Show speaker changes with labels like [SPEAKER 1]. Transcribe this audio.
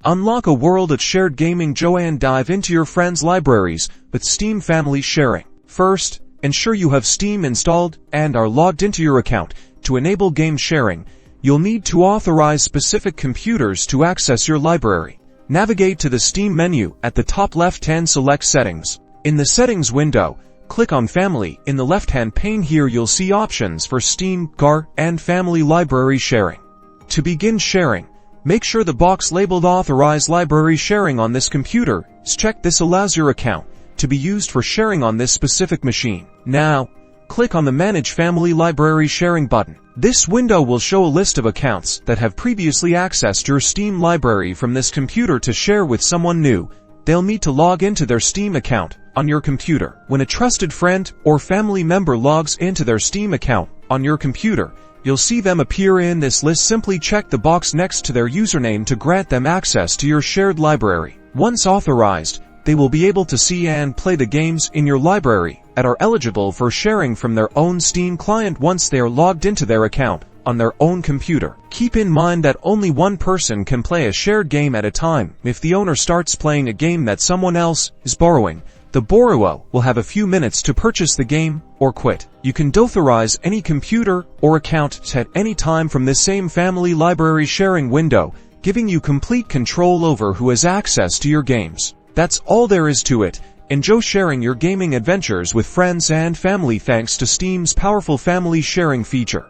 [SPEAKER 1] Unlock a world of shared gaming joy and dive into your friends' libraries with Steam Family Sharing. First, ensure you have Steam installed and are logged into your account. To enable game sharing, you'll need to authorize specific computers to access your library. Navigate to the Steam menu at the top left and select Settings. In the Settings window, click on Family. In the left-hand pane here you'll see options for Steam, GAR, and Family Library Sharing. To begin sharing, make sure the box labeled Authorize Library Sharing on this computer is checked. This allows your account to be used for sharing on this specific machine. Now, click on the Manage Family Library Sharing button. This window will show a list of accounts that have previously accessed your Steam library from this computer. To share with someone new, they'll need to log into their Steam account on your computer. When a trusted friend or family member logs into their Steam account on your computer, you'll see them appear in this list. Simply check the box next to their username to grant them access to your shared library. Once authorized, they will be able to see and play the games in your library that are eligible for sharing from their own Steam client once they are logged into their account on their own computer. Keep in mind that only one person can play a shared game at a time. If the owner starts playing a game that someone else is borrowing, the borrower will have a few minutes to purchase the game or quit. You can deauthorize any computer or account at any time from this same family library sharing window, giving you complete control over who has access to your games. That's all there is to it. Enjoy sharing your gaming adventures with friends and family thanks to Steam's powerful family sharing feature.